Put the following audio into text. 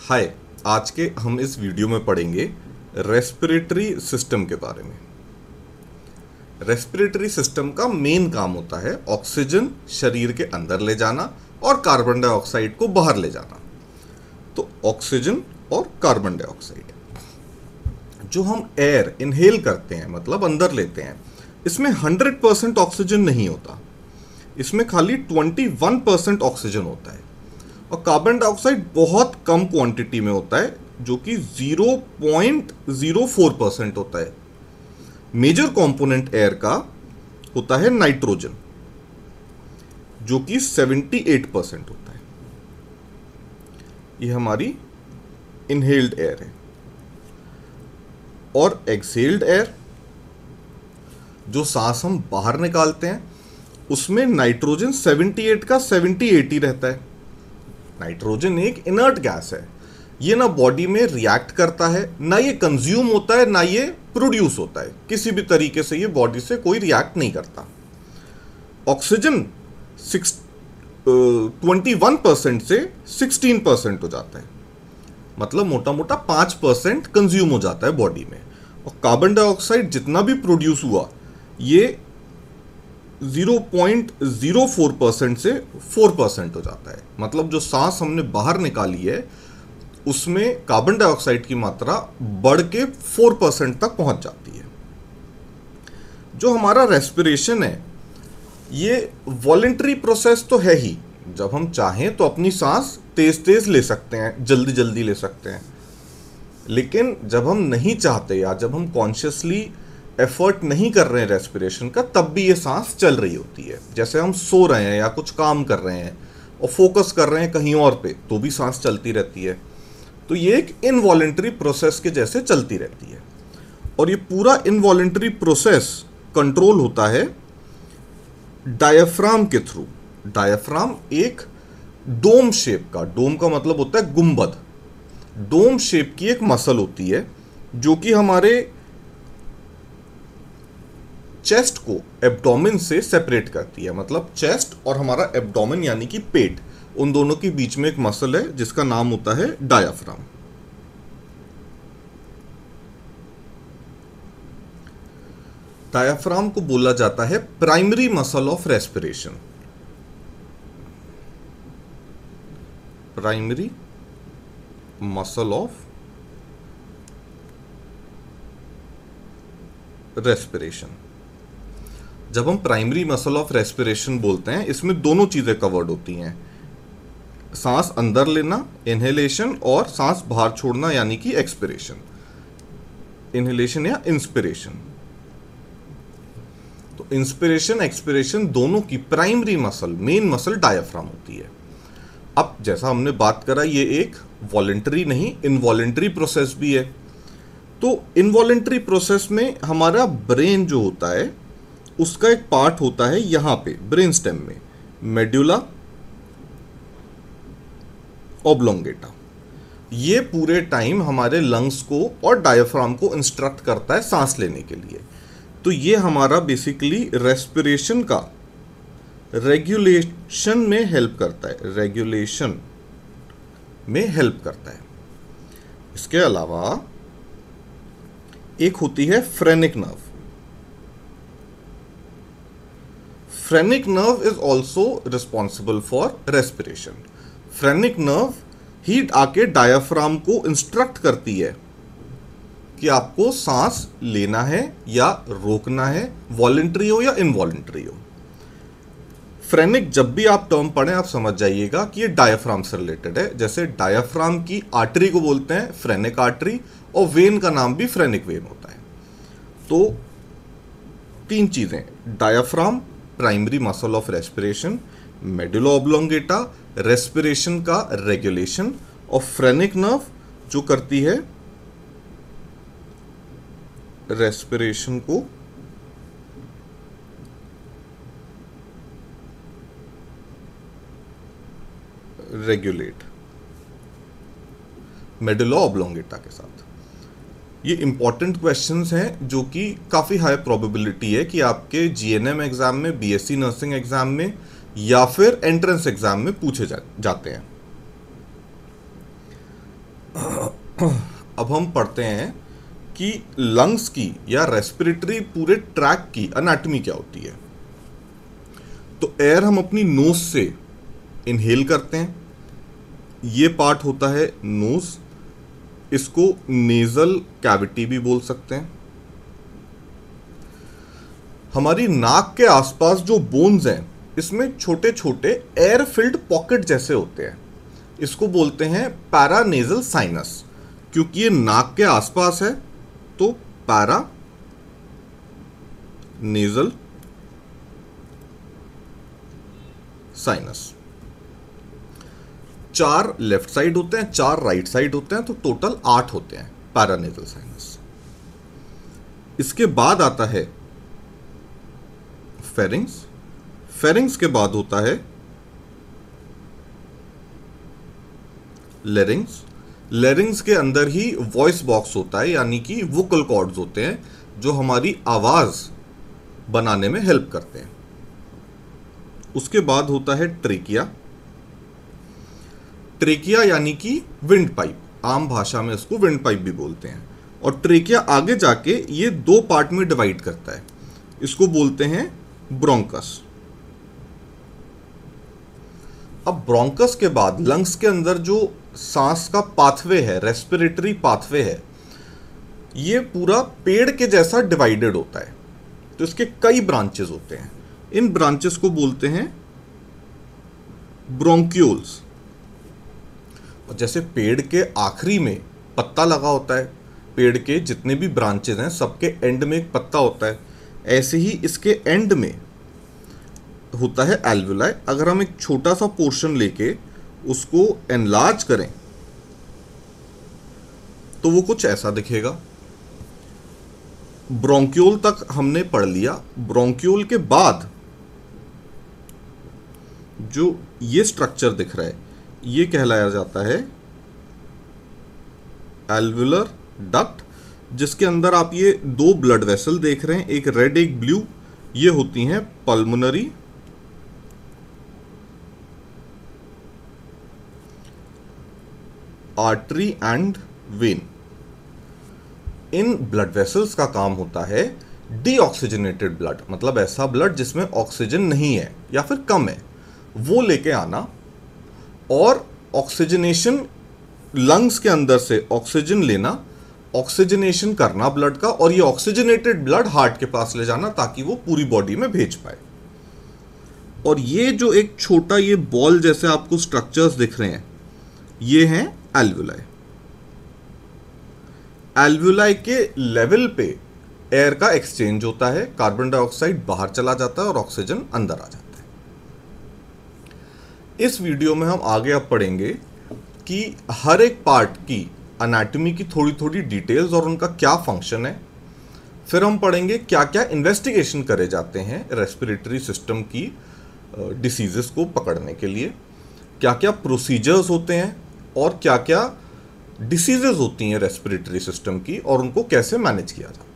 हाय, आज के हम इस वीडियो में पढ़ेंगे रेस्पिरेटरी सिस्टम के बारे में। रेस्पिरेटरी सिस्टम का मेन काम होता है ऑक्सीजन शरीर के अंदर ले जाना और कार्बन डाइऑक्साइड को बाहर ले जाना। तो ऑक्सीजन और कार्बन डाइऑक्साइड जो हम एयर इनहेल करते हैं, मतलब अंदर लेते हैं, इसमें 100% ऑक्सीजन नहीं होता, इसमें खाली 21% ऑक्सीजन होता है और कार्बन डाइऑक्साइड बहुत कम क्वांटिटी में होता है जो कि 0.04% होता है। मेजर कंपोनेंट एयर का होता है नाइट्रोजन जो कि 78% होता है। ये हमारी इनहेल्ड एयर है। और एक्सहेल्ड एयर जो सांस हम बाहर निकालते हैं उसमें नाइट्रोजन 78 का 78 ही रहता है। नाइट्रोजन एक इनर्ट गैस है, ये ना बॉडी में रिएक्ट करता है, ना ये कंज्यूम होता है, ना ये प्रोड्यूस होता है। किसी भी तरीके से ये बॉडी से कोई रिएक्ट नहीं करता। ऑक्सीजन 21% से 16% हो जाता है, मतलब मोटा मोटा 5% कंज्यूम हो जाता है बॉडी में। और कार्बन डाइऑक्साइड जितना भी प्रोड्यूस हुआ ये 0.04% से 4% हो जाता है। मतलब जो सांस हमने बाहर निकाली है उसमें कार्बन डाइऑक्साइड की मात्रा बढ़ के 4% तक पहुंच जाती है। जो हमारा रेस्पिरेशन है ये वॉलंटरी प्रोसेस तो है ही। जब हम चाहें तो अपनी सांस तेज तेज ले सकते हैं, जल्दी जल्दी ले सकते हैं, लेकिन जब हम नहीं चाहते या जब हम कॉन्शियसली एफर्ट नहीं कर रहे हैं रेस्पिरेशन का, तब भी ये सांस चल रही होती है। जैसे हम सो रहे हैं या कुछ काम कर रहे हैं और फोकस कर रहे हैं कहीं और पे, तो भी सांस चलती रहती है। तो ये एक इनवॉलंटरी प्रोसेस के जैसे चलती रहती है। और ये पूरा इनवॉलंटरी प्रोसेस कंट्रोल होता है डायफ्राम के थ्रू। डायफ्राम एक डोम शेप का, डोम का मतलब होता है गुंबद, डोम शेप की एक मसल होती है जो कि हमारे चेस्ट को एब्डोमेन से सेपरेट करती है। मतलब चेस्ट और हमारा एब्डोमेन यानी कि पेट, उन दोनों के बीच में एक मसल है जिसका नाम होता है डायफ्राम। डायफ्राम को बोला जाता है primary muscle of respiration. Primary muscle of respiration. जब हम प्राइमरी मसल ऑफ रेस्पिरेशन बोलते हैं इसमें दोनों चीजें कवर्ड होती हैं, सांस अंदर लेना इनहेलेशन और सांस बाहर छोड़ना यानी कि एक्सपिरेशन, इनहेलेशन या इंस्पिरेशन। तो इंस्पिरेशन एक्सपिरेशन दोनों की primary muscle, main muscle diaphragm होती है। अब जैसा हमने बात करा ये एक वॉलंटरी नहीं इनवॉलंटरी प्रोसेस भी है। तो इनवॉलंटरी प्रोसेस में हमारा ब्रेन जो होता है उसका एक पार्ट होता है यहाँ पे ब्रेन स्टेम में, मेडुला ऑब्लोंगेटा। ये पूरे टाइम हमारे लंग्स को और डायफ्राम को इंस्ट्रक्ट करता है सांस लेने के लिए। तो ये हमारा बेसिकली रेस्पिरेशन का रेगुलेशन में हेल्प करता है, रेगुलेशन में हेल्प करता है। इसके अलावा एक होती है phrenic nerve. Phrenic nerve is also responsible for respiration. Phrenic nerve ही आके डायफ्राम को इंस्ट्रक्ट करती है कि आपको सांस लेना है या रोकना है, वॉलंटरी हो या इनवॉलंटरी हो। फ्रेनिक जब भी आप टर्म पढ़ें आप समझ जाइएगा कि ये डायफ्राम से रिलेटेड है। जैसे डायफ्राम की आर्टरी को बोलते हैं फ्रेनिक आर्टरी और वेन का नाम भी फ्रेनिक वेन होता है। तो तीन चीजें, diaphragm primary muscle of respiration, medulla oblongata respiration का रेगुलेशन, और फ्रेनिक नर्व जो करती है रेस्पिरेशन को रेगुलेट मेडुला ऑब्लोंगेटा के साथ। ये इंपॉर्टेंट क्वेश्चंस हैं जो कि काफ़ी हाई प्रोबेबिलिटी है कि आपके जीएनएम एग्जाम में, बीएससी नर्सिंग एग्जाम में या फिर एंट्रेंस एग्जाम में पूछे जाते हैं। अब हम पढ़ते हैं कि लंग्स की या रेस्पिरेटरी पूरे ट्रैक की एनाटॉमी क्या होती है। तो एयर हम अपनी नोज से इनहेल करते हैं, ये पार्ट होता है नोज, इसको नेजल कैविटी भी बोल सकते हैं। हमारी नाक के आसपास जो बोन्स हैं, इसमें छोटे छोटे एयर फिल्ड पॉकेट जैसे होते हैं, इसको बोलते हैं पैरानेजल साइनस। क्योंकि ये नाक के आसपास है तो para nasal sinus. 4 left side होते हैं, 4 राइट साइड होते हैं, तो टोटल 8 होते हैं पैरानेजल साइनस। इसके बाद आता है फेरिंग्स। फेरिंग्स के बाद होता है लेरिंग्स। लेरिंग्स के अंदर ही वॉइस बॉक्स होता है, यानी कि वोकल कॉर्ड्स होते हैं जो हमारी आवाज बनाने में हेल्प करते हैं। उसके बाद होता है ट्रेकिया। ट्रेकिया यानी कि विंड पाइप, आम भाषा में इसको विंड पाइप भी बोलते हैं। और ट्रेकिया आगे जाके ये 2 पार्ट में डिवाइड करता है, इसको बोलते हैं ब्रोंकस। अब ब्रोंकस के बाद लंग्स के अंदर जो सांस का पाथवे है, रेस्पिरेटरी पाथवे है, ये पूरा पेड़ के जैसा डिवाइडेड होता है। तो इसके कई ब्रांचेस होते हैं, इन ब्रांचेस को बोलते हैं ब्रोंक्यूल्स। और जैसे पेड़ के आखिरी में पत्ता लगा होता है, पेड़ के जितने भी ब्रांचेस हैं सबके एंड में एक पत्ता होता है, ऐसे ही इसके एंड में होता है एल्वुलाई। अगर हम एक छोटा सा पोर्शन लेके उसको एनलार्ज करें तो वो कुछ ऐसा दिखेगा। ब्रोंक्यूल तक हमने पढ़ लिया। ब्रोंक्यूल के बाद जो ये स्ट्रक्चर दिख रहा है, ये कहलाया जाता है एल्वुलर डक्ट, जिसके अंदर आप ये 2 ब्लड वेसल देख रहे हैं, एक रेड एक ब्लू। ये होती हैं pulmonary artery and when. In blood vessels का काम होता है डीऑक्सीजनेटेड ब्लड, मतलब ऐसा ब्लड जिसमें ऑक्सीजन नहीं है या फिर कम है, वो लेके आना और ऑक्सीजनेशन, लंग्स के अंदर से ऑक्सीजन लेना, ऑक्सीजनेशन करना ब्लड का, और ये ऑक्सीजनेटेड ब्लड हार्ट के पास ले जाना ताकि वो पूरी बॉडी में भेज पाए। और ये जो एक छोटा ये बॉल जैसे आपको स्ट्रक्चर्स दिख रहे हैं, ये हैं एल्वुलाई। एल्वुलाई के लेवल पे एयर का एक्सचेंज होता है, कार्बन डाइऑक्साइड बाहर चला जाता है और ऑक्सीजन अंदर आ जाता है। इस वीडियो में हम आगे अब पढ़ेंगे कि हर एक पार्ट की एनाटॉमी की थोड़ी थोड़ी डिटेल्स और उनका क्या फंक्शन है। फिर हम पढ़ेंगे क्या क्या इन्वेस्टिगेशन करे जाते हैं रेस्पिरेटरी सिस्टम की डिसीजेस को पकड़ने के लिए, क्या क्या प्रोसीजर्स होते हैं और क्या क्या डिसीजेस होती हैं रेस्पिरेटरी सिस्टम की और उनको कैसे मैनेज किया जाता है।